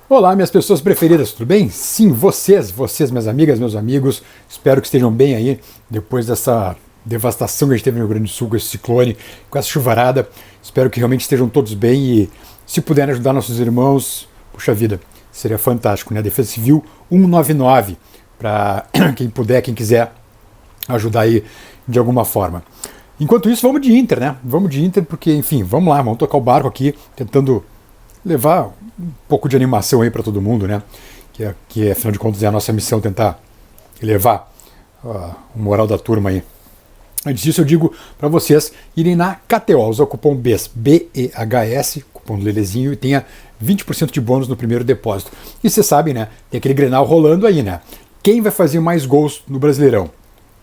Olá, minhas pessoas preferidas, tudo bem? Sim, vocês, minhas amigas, meus amigos, espero que estejam bem aí, depois dessa devastação que a gente teve no Rio Grande do Sul, com esse ciclone, com essa chuvarada. Espero que realmente estejam todos bem e, se puderem ajudar nossos irmãos, puxa vida, seria fantástico, né? Defesa Civil 199, para quem puder, quem quiser ajudar aí de alguma forma. Enquanto isso, vamos de Inter, né? Vamos de Inter porque, enfim, vamos lá, vamos tocar o barco aqui, tentando levar um pouco de animação aí para todo mundo, né? Que afinal de contas é a nossa missão tentar elevar o moral da turma aí. Antes disso, eu digo para vocês irem na KTO, usar o cupom BES, B-E-H-S, cupom do Lelezinho, e tenha 20% de bônus no primeiro depósito. E vocês sabem, né? Tem aquele Grenal rolando aí, né? Quem vai fazer mais gols no Brasileirão?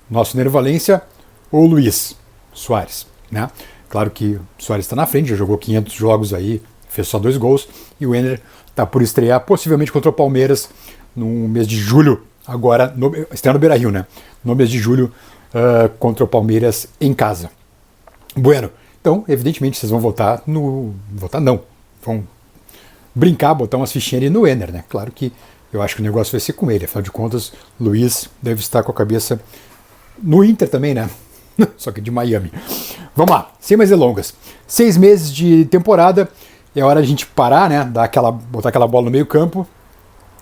Nosso Nero Valência ou Luiz Soares, né? Claro que o Soares está na frente, já jogou 500 jogos aí, fez só 2 gols, e o Enner está por estrear possivelmente contra o Palmeiras no mês de julho, agora, estreia no Beira-Rio, né? No mês de julho, contra o Palmeiras em casa. Bueno, então, evidentemente, vocês vão votar no... Votar não, vão brincar, botar umas fichinhas ali no Enner, né? Claro que eu acho que o negócio vai ser com ele, afinal de contas, Luiz deve estar com a cabeça no Inter também, né? Só que de Miami. Vamos lá, sem mais delongas. 6 meses de temporada, é hora de a gente parar, né? Botar aquela bola no meio campo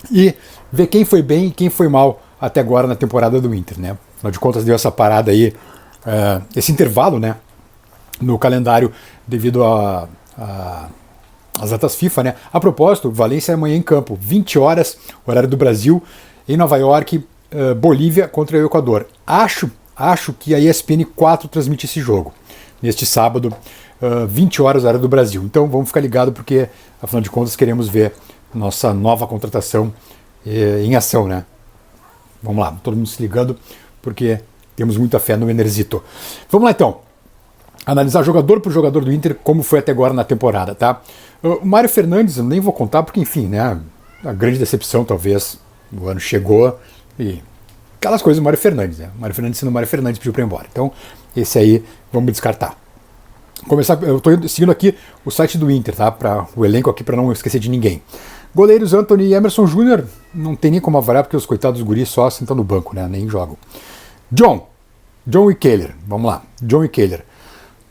e ver quem foi bem e quem foi mal até agora na temporada do Inter, né? Afinal de contas, deu essa parada aí, esse intervalo, né? No calendário devido às datas FIFA, né? A propósito, Valência é amanhã em campo, 20 horas, horário do Brasil, em Nova York, Bolívia contra o Equador. Acho que a ESPN 4 transmite esse jogo neste sábado, 20 horas, horário do Brasil. Então vamos ficar ligado porque, afinal de contas, queremos ver nossa nova contratação em ação, né? Vamos lá, todo mundo se ligando porque temos muita fé no Enerzito. Vamos lá então, analisar jogador por jogador do Inter, como foi até agora na temporada, tá? O Mário Fernandes, eu nem vou contar porque, enfim, né? A grande decepção, talvez, o ano chegou e... aquelas coisas do Mário Fernandes, né? Mário Fernandes sendo Mário Fernandes, pediu para ir embora. Então, esse aí, vamos descartar. Eu estou seguindo aqui o site do Inter, tá? Para o elenco aqui, para não esquecer de ninguém. Goleiros Antony e Emerson Júnior, não tem nem como avaliar, porque os coitados dos guris só sentam no banco, né? Nem jogam. John e Kehler, vamos lá. John e Kehler.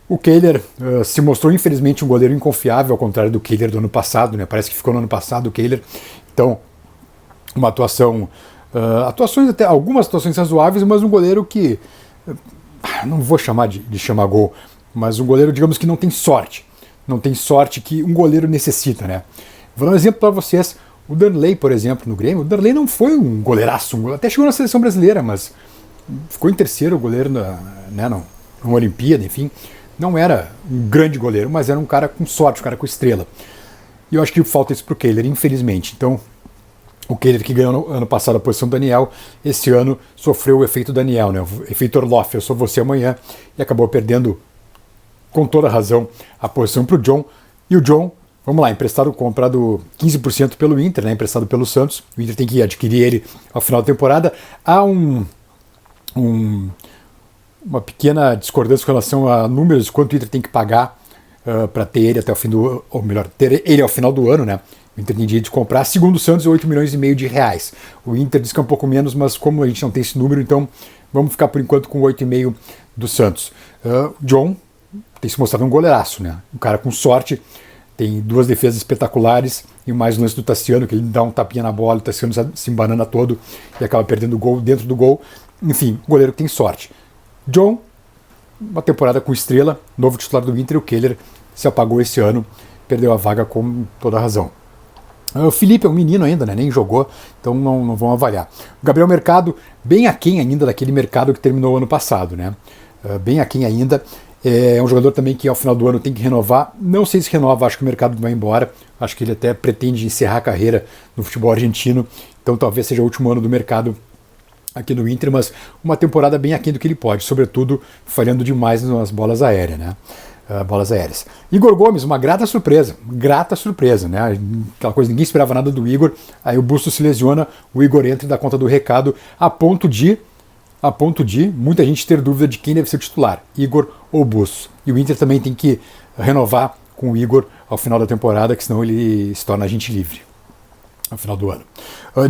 O Kehler se mostrou, infelizmente, um goleiro inconfiável, ao contrário do Kehler do ano passado, né? Parece que ficou no ano passado o Kehler. Então, uma atuação... algumas atuações razoáveis, mas um goleiro que... não vou chamar de chamar gol, mas um goleiro, digamos que não tem sorte. Não tem sorte que um goleiro necessita, né? Vou dar um exemplo para vocês. O Darley, por exemplo, no Grêmio. O Darley não foi um goleiraço, até chegou na seleção brasileira, mas ficou em terceiro goleiro numa Olimpíada, enfim. Não era um grande goleiro, mas era um cara com sorte, um cara com estrela. E eu acho que falta isso pro Kehler, infelizmente. Então, o Kehler, que ganhou no ano passado a posição do Daniel, esse ano sofreu o efeito Daniel, né? O efeito Orloff, eu sou você amanhã, e acabou perdendo, com toda razão, a posição para o John. E o John, vamos lá, comprado 15% pelo Inter, né? Emprestado pelo Santos. O Inter tem que adquirir ele ao final da temporada. Há uma pequena discordância com relação a números, quanto o Inter tem que pagar para ter ele até o fim do... ou melhor, ter ele ao final do ano, né? O Inter tem direito de comprar, segundo o Santos, 8 milhões e meio de reais. O Inter diz que é um pouco menos, mas como a gente não tem esse número, então vamos ficar por enquanto com 8,5 do Santos. John tem se mostrado um goleiraço, né? Um cara com sorte, tem 2 defesas espetaculares e mais um lance do Tassiano, que ele dá um tapinha na bola, o Tassiano se embanana todo e acaba perdendo o gol dentro do gol. Enfim, goleiro que tem sorte. John, uma temporada com estrela, novo titular do Inter, o Kehler se apagou esse ano, perdeu a vaga com toda a razão. O Felipe é um menino ainda, né? Nem jogou, então não vão avaliar. O Gabriel Mercado, bem aquém ainda daquele mercado que terminou o ano passado, né? Bem aquém ainda. É um jogador também que ao final do ano tem que renovar. Não sei se renova, acho que o Mercado vai embora. Acho que ele até pretende encerrar a carreira no futebol argentino. Então talvez seja o último ano do Mercado aqui no Inter, mas uma temporada bem aquém do que ele pode, sobretudo falhando demais nas bolas aéreas, né? Bolas aéreas. Igor Gomes, uma grata surpresa, né? Aquela coisa, ninguém esperava nada do Igor, aí o Bustos se lesiona, o Igor entra e dá conta do recado, a ponto de muita gente ter dúvida de quem deve ser o titular, Igor ou Bustos. E o Inter também tem que renovar com o Igor ao final da temporada, que senão ele se torna agente livre. no final do ano.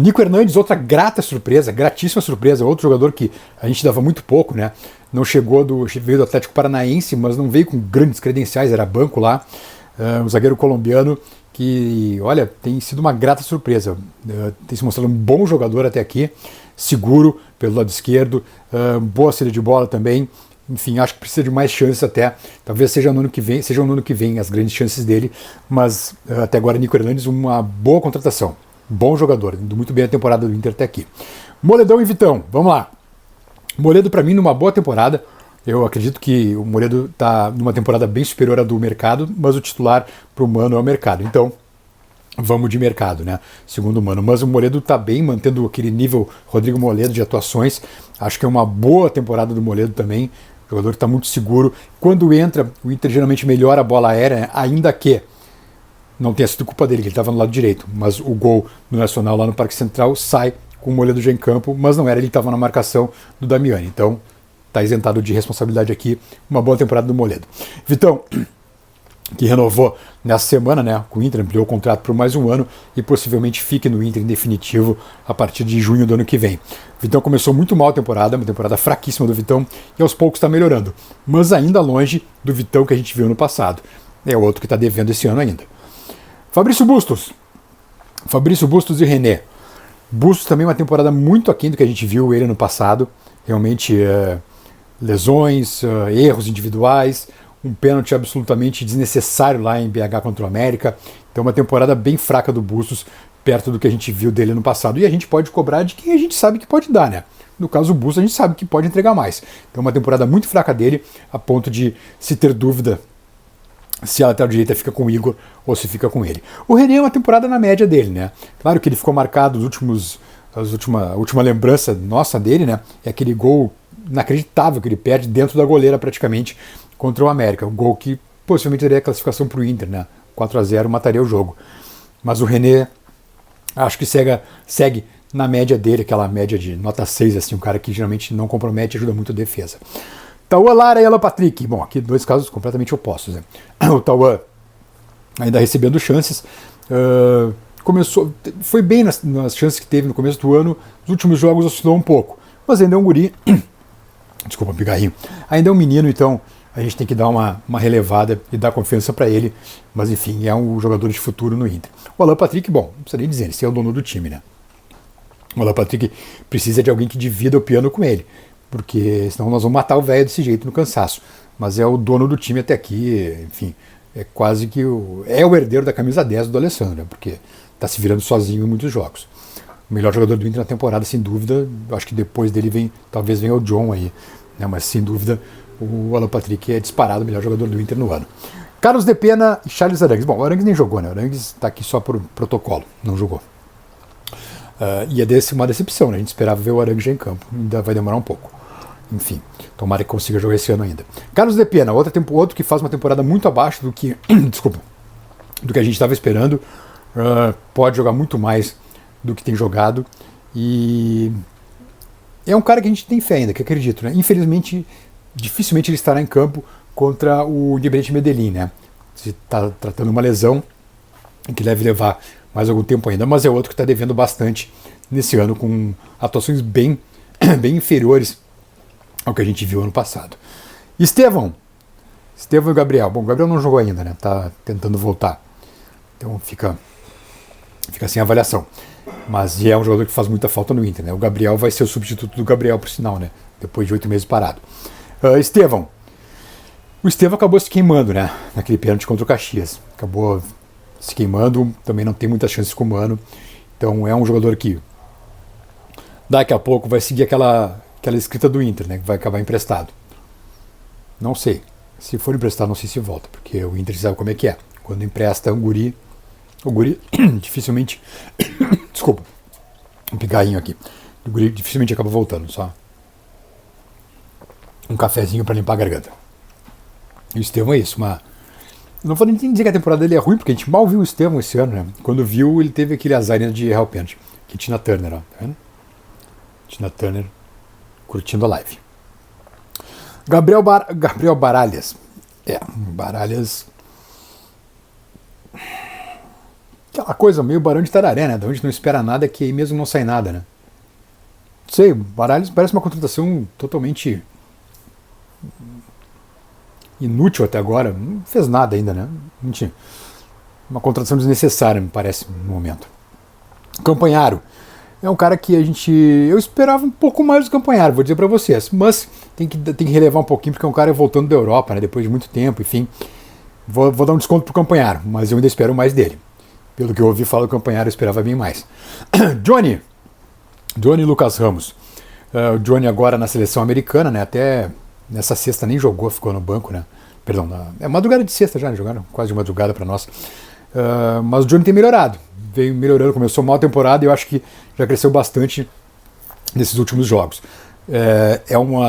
Nico Hernandes, outra grata surpresa, gratíssima surpresa, outro jogador que a gente dava muito pouco, né? Não veio do Atlético Paranaense, mas não veio com grandes credenciais, era banco lá. Um zagueiro colombiano que, olha, tem sido uma grata surpresa. Tem se mostrado um bom jogador até aqui, seguro pelo lado esquerdo, boa saída de bola também. Enfim, acho que precisa de mais chances até. Talvez seja no ano que vem as grandes chances dele, mas até agora Nico Hernandes, uma boa contratação. Bom jogador, indo muito bem a temporada do Inter até aqui. Moledão e Vitão, vamos lá. Moledo, para mim, numa boa temporada. Eu acredito que o Moledo está numa temporada bem superior à do mercado, mas o titular para o Mano é o mercado. Então, vamos de mercado, né? Segundo o Mano. Mas o Moledo está bem, mantendo aquele nível Rodrigo Moledo de atuações. Acho que é uma boa temporada do Moledo também. O jogador está muito seguro. Quando entra, o Inter geralmente melhora a bola aérea, ainda que não tenha sido culpa dele, que ele estava no lado direito. Mas o gol no Nacional lá no Parque Central sai com o Moledo já em campo, mas não era, ele estava na marcação do Damiani. Então, está isentado de responsabilidade aqui. Uma boa temporada do Moledo. Vitão, que renovou nessa semana, né, com o Inter, ampliou o contrato por mais um ano e possivelmente fique no Inter em definitivo a partir de junho do ano que vem. Vitão começou muito mal a temporada, uma temporada fraquíssima do Vitão, e aos poucos está melhorando, mas ainda longe do Vitão que a gente viu no passado. É outro que está devendo esse ano ainda. Fabrício Bustos e René. Bustos também uma temporada muito aquém do que a gente viu ele no passado. Realmente lesões, erros individuais, um pênalti absolutamente desnecessário lá em BH contra o América. Então uma temporada bem fraca do Bustos, perto do que a gente viu dele no passado. E a gente pode cobrar de quem a gente sabe que pode dar, né? No caso do Bustos, a gente sabe que pode entregar mais. Então uma temporada muito fraca dele, a ponto de se ter dúvida se a lateral direita fica com o Igor ou se fica com ele. O René é uma temporada na média dele, né? Claro que ele ficou marcado a última lembrança nossa dele, né? É aquele gol inacreditável que ele perde dentro da goleira praticamente contra o América. Um gol que possivelmente daria a classificação para o Inter, né? 4-0 mataria o jogo. Mas o René, acho que segue na média dele, aquela média de nota 6, assim, um cara que geralmente não compromete e ajuda muito a defesa. Tauan Lara e Alan Patrick. Bom, aqui dois casos completamente opostos, né? O Tauan ainda recebendo chances. Foi bem nas chances que teve no começo do ano. Nos últimos jogos oscilou um pouco. Mas ainda é um guri. Desculpa, pigarrinho. Ainda é um menino, então a gente tem que dar uma relevada e dar confiança para ele. Mas enfim, é um jogador de futuro no Inter. O Alan Patrick, bom, não precisa nem dizer, esse é o dono do time, né? O Alan Patrick precisa de alguém que divida o piano com ele, porque senão nós vamos matar o velho desse jeito no cansaço. Mas é o dono do time até aqui, enfim, é quase que o herdeiro da camisa 10 do Alessandro, né? Porque está se virando sozinho em muitos jogos. O melhor jogador do Inter na temporada, sem dúvida, acho que depois dele talvez venha o John aí, né? Mas sem dúvida o Alan Patrick é disparado o melhor jogador do Inter no ano. Carlos de Pena e Charles Arangues. Bom, o Arangues nem jogou, né? O Arangues está aqui só por protocolo, não jogou. E é uma decepção, né? A gente esperava ver o Arangues já em campo, ainda vai demorar um pouco. Enfim, tomara que consiga jogar esse ano ainda. Carlos de Pena, outro que faz uma temporada muito abaixo do que do que a gente estava esperando, pode jogar muito mais do que tem jogado, e é um cara que a gente tem fé ainda, que acredito, né? Infelizmente, dificilmente ele estará em campo contra o Independiente Medellín, né? Se está tratando uma lesão que deve levar mais algum tempo ainda, mas é outro que está devendo bastante nesse ano, com atuações bem inferiores ao que a gente viu ano passado. Estevão e o Gabriel. Bom, o Gabriel não jogou ainda, né? Tá tentando voltar. Então fica sem avaliação. Mas é um jogador que faz muita falta no Inter, né? O Gabriel vai ser o substituto do Gabriel, por sinal, né? Depois de 8 meses parado. Estevão. O Estevão acabou se queimando, né? Naquele pênalti contra o Caxias. Acabou se queimando, também não tem muitas chances com o Mano. Então é um jogador que daqui a pouco vai seguir aquela escrita do Inter, né? Que vai acabar emprestado. Não sei. Se for emprestado, não sei se volta, porque o Inter sabe como é que é. Quando empresta um guri, o guri dificilmente... Desculpa. Um pigarrinho aqui. O guri dificilmente acaba voltando, só um cafezinho para limpar a garganta. E o Estevão é isso, não vou nem dizer que a temporada dele é ruim, porque a gente mal viu o Estevão esse ano, né? Quando viu, ele teve aquele azar de errar o pênalti. Que Tina Turner, ó, tá vendo? Tina Turner curtindo a live. Gabriel Baralhas. Baralhas. Aquela coisa meio Barão de Tararé, né? De onde não espera nada, que aí mesmo não sai nada, né? Não sei, o Baralhos parece uma contratação totalmente inútil até agora. Não fez nada ainda, né? Mentira. Uma contratação desnecessária, me parece, no momento. Campanharo. É um cara que eu esperava um pouco mais do Campanharo, vou dizer pra vocês. Mas tem que relevar um pouquinho, porque é um cara voltando da Europa, né? Depois de muito tempo, enfim. Vou dar um desconto pro Campanharo, mas eu ainda espero mais dele. Pelo que eu ouvi falar do Campanharo, eu esperava bem mais. Johnny e Lucas Ramos. O Johnny agora na seleção americana, né? Até nessa sexta nem jogou, ficou no banco, né? Perdão, é madrugada de sexta já, né? Jogaram quase de madrugada para nós. Mas o Johnny tem melhorado. Veio melhorando, começou mal a temporada e eu acho que já cresceu bastante nesses últimos jogos. É um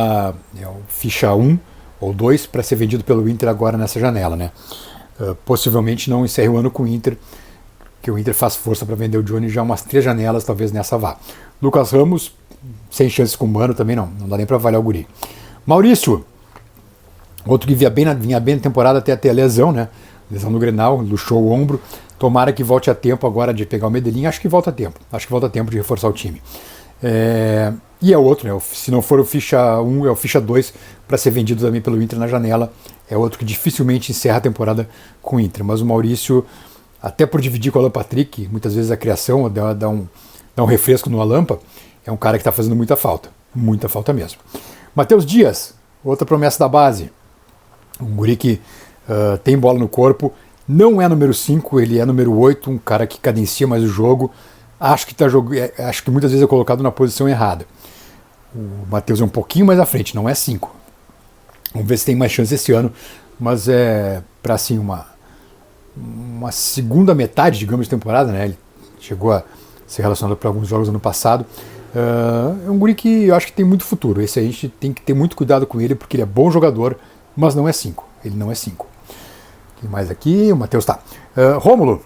ficha 1 ou 2 para ser vendido pelo Inter agora nessa janela, né? Possivelmente não encerre o ano com o Inter, que o Inter faz força para vender o Johnny já umas 3 janelas, talvez nessa vá. Lucas Ramos, sem chances com o Mano também não dá nem para avaliar o guri. Maurício, outro que vinha bem na temporada até ter a lesão, né? Lesão no Grenal, luxou o ombro. Tomara que volte a tempo agora de pegar o Medellín. Acho que volta a tempo. Acho que volta a tempo de reforçar o time. E é outro, né? Se não for o ficha 1, é o ficha 2 para ser vendido também pelo Inter na janela. É outro que dificilmente encerra a temporada com o Inter. Mas o Maurício, até por dividir com o Alan Patrick, muitas vezes a criação dá um refresco no Alampa, é um cara que está fazendo muita falta mesmo. Matheus Dias, outra promessa da base. Um guri que tem bola no corpo, não é número 5, ele é número 8, um cara que cadencia mais o jogo. Acho que muitas vezes é colocado na posição errada. O Matheus é um pouquinho mais à frente, não é 5. Vamos ver se tem mais chance esse ano, mas é para assim uma segunda metade, digamos, de temporada, né? Ele chegou a ser relacionado para alguns jogos ano passado. É um guri que eu acho que tem muito futuro. Esse a gente tem que ter muito cuidado com ele, porque ele é bom jogador, mas não é 5. Ele não é 5. Tem mais aqui, o Matheus tá. Rômulo,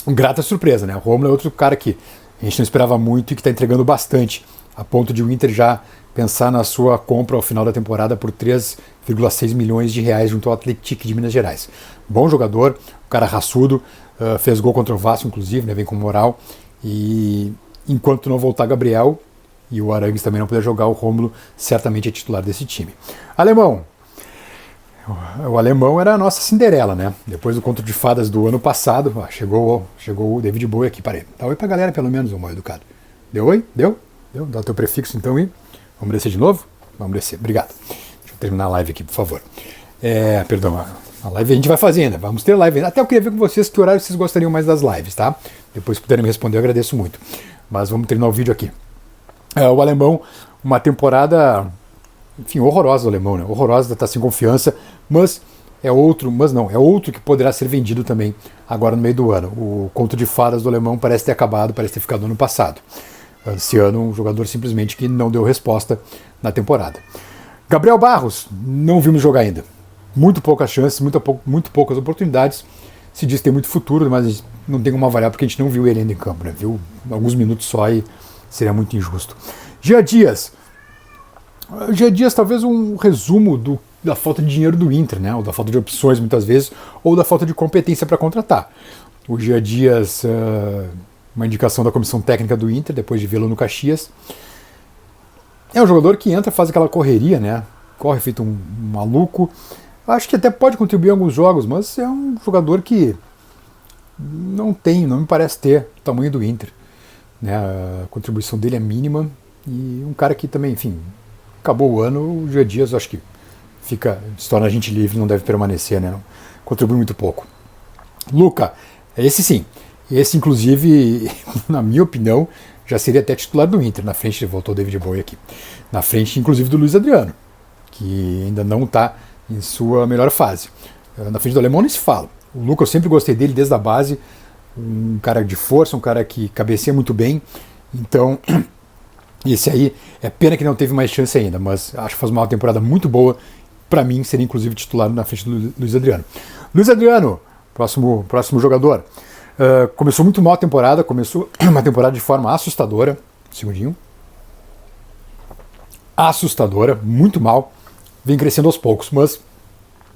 grata surpresa, né? O Rômulo é outro cara que a gente não esperava muito e que está entregando bastante, a ponto de o Inter já pensar na sua compra ao final da temporada por 3,6 milhões de reais junto ao Atlético de Minas Gerais. Bom jogador, um cara raçudo, fez gol contra o Vasco, inclusive, né? Vem com moral. E enquanto não voltar Gabriel e o Arangues também não puder jogar, o Rômulo certamente é titular desse time. Alemão. O alemão era a nossa Cinderela, né? Depois do conto de fadas do ano passado, chegou o David Bowie aqui, parei. Dá oi pra galera, pelo menos, ô mal educado. Deu oi? Deu? Dá o teu prefixo então aí. Vamos descer de novo? Vamos descer, obrigado. Deixa eu terminar a live aqui, por favor. Perdão, a live a gente vai fazer ainda, vamos ter live ainda. Até eu queria ver com vocês que horário vocês gostariam mais das lives, tá? Depois se puderem me responder, eu agradeço muito. Mas vamos terminar o vídeo aqui. O alemão, uma temporada... Enfim, horrorosa o alemão, né? Horrorosa, tá sem confiança, mas é outro que poderá ser vendido também agora no meio do ano. O conto de fadas do alemão parece ter acabado, parece ter ficado no ano passado. Esse ano, um jogador simplesmente que não deu resposta na temporada. Gabriel Barros, não vimos jogar ainda. Muito poucas chances, muito poucas oportunidades. Se diz que tem muito futuro, mas não tem como avaliar porque a gente não viu ele ainda em campo, né? Viu alguns minutos só e seria muito injusto. Jean Dias, talvez um resumo da falta de dinheiro do Inter, né? Ou da falta de opções muitas vezes, ou da falta de competência para contratar. O Jean Dias, uma indicação da comissão técnica do Inter, depois de vê-lo no Caxias. É um jogador que entra, faz aquela correria, né? Corre feito um maluco. Acho que até pode contribuir em alguns jogos, mas é um jogador que não me parece ter o tamanho do Inter, né? A contribuição dele é mínima e um cara que também, enfim... Acabou o ano, o Jean Dias acho que se torna agente livre, não deve permanecer, né? Não, contribui muito pouco. Luca, esse sim. Esse, inclusive, na minha opinião, já seria até titular do Inter. Na frente, voltou o David Bowie aqui. Na frente, inclusive, do Luiz Adriano, que ainda não está em sua melhor fase. Na frente do alemão nem se fala. O Luca, eu sempre gostei dele desde a base. Um cara de força, um cara que cabeceia muito bem. Então... Esse aí, é pena que não teve mais chance ainda, mas acho que faz uma temporada muito boa. Para mim, seria inclusive titular na frente do Luiz Adriano. Luiz Adriano, próximo jogador. Começou muito mal a temporada, começou uma temporada de forma assustadora. Segundinho. Assustadora, muito mal. Vem crescendo aos poucos, mas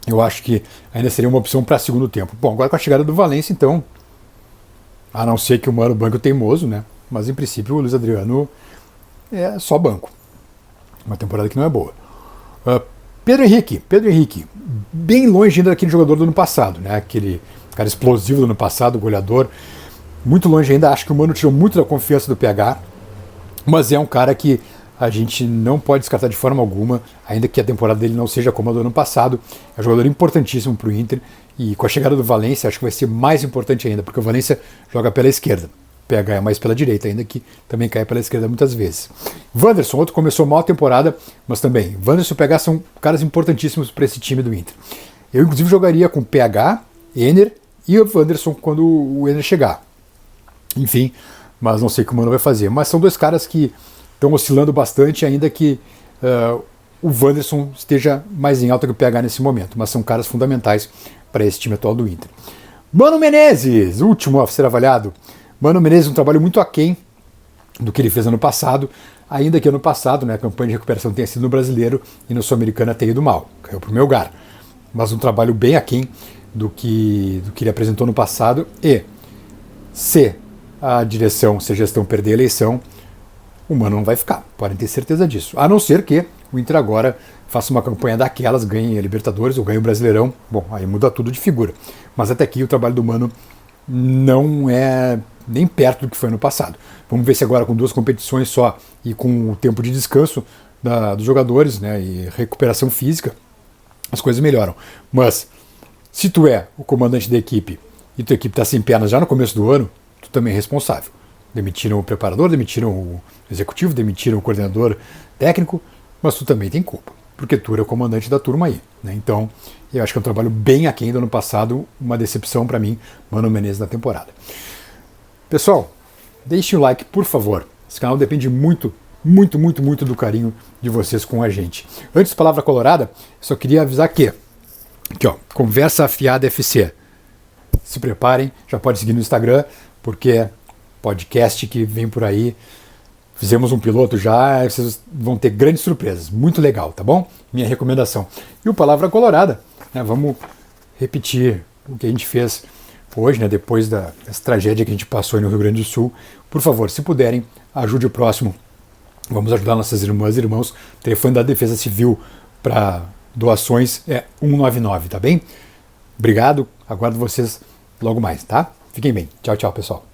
eu acho que ainda seria uma opção para segundo tempo. Bom, agora com a chegada do Valencia, então, A não ser que o Mano banco teimoso, né? Mas em princípio o Luiz Adriano é só banco. Uma temporada que não é boa. Pedro Henrique, bem longe ainda daquele jogador do ano passado, né? Aquele cara explosivo do ano passado, goleador. Muito longe ainda, acho que o Mano tirou muito da confiança do PH, mas é um cara que a gente não pode descartar de forma alguma, ainda que a temporada dele não seja como a do ano passado. É um jogador importantíssimo para o Inter, e com a chegada do Valencia acho que vai ser mais importante ainda, porque o Valencia joga pela esquerda. O PH é mais pela direita, ainda que também cai pela esquerda muitas vezes. Wanderson, outro começou mal a temporada, mas também, Wanderson e o PH são caras importantíssimos para esse time do Inter. Eu inclusive jogaria com PH, Ener e o Wanderson quando o Ener chegar. Enfim, mas não sei o que o Mano vai fazer. Mas são dois caras que estão oscilando bastante, ainda que o Wanderson esteja mais em alta que o PH nesse momento. Mas são caras fundamentais para esse time atual do Inter. Mano Menezes, último a ser avaliado. Mano Menezes, um trabalho muito aquém do que ele fez ano passado, ainda que ano passado, né, a campanha de recuperação tenha sido no Brasileiro e no Sul-Americana tenha ido mal. Caiu para o meu lugar. Mas um trabalho bem aquém do que ele apresentou no passado. E se a direção, se a gestão perder a eleição, o Mano não vai ficar, podem ter certeza disso. A não ser que o Inter agora faça uma campanha daquelas, ganhe a Libertadores ou ganhe o Brasileirão. Bom, aí muda tudo de figura. Mas até aqui o trabalho do Mano não é nem perto do que foi no passado. Vamos ver se agora com 2 competições só e com o tempo de descanso dos jogadores, né, e recuperação física, as coisas melhoram. Mas se tu é o comandante da equipe e tua equipe está sem pernas já no começo do ano, tu também é responsável. Demitiram o preparador, demitiram o executivo, demitiram o coordenador técnico, mas tu também tem culpa, porque tu é o comandante da turma aí, né? Então, eu acho que é um trabalho bem aquém do ano passado, uma decepção para mim, Mano Menezes na temporada. Pessoal, deixem o like, por favor. Esse canal depende muito, muito, muito, muito do carinho de vocês com a gente. Antes da palavra colorada, só queria avisar que, aqui ó, Conversa Afiada FC. Se preparem, já pode seguir no Instagram, porque é podcast que vem por aí. Fizemos um piloto já, vocês vão ter grandes surpresas. Muito legal, tá bom? Minha recomendação. E o Palavra Colorada, né, vamos repetir o que a gente fez hoje, né, depois dessa tragédia que a gente passou aí no Rio Grande do Sul. Por favor, se puderem, ajude o próximo. Vamos ajudar nossas irmãs e irmãos. O telefone da Defesa Civil para doações é 199, tá bem? Obrigado, aguardo vocês logo mais, tá? Fiquem bem. Tchau, tchau, pessoal.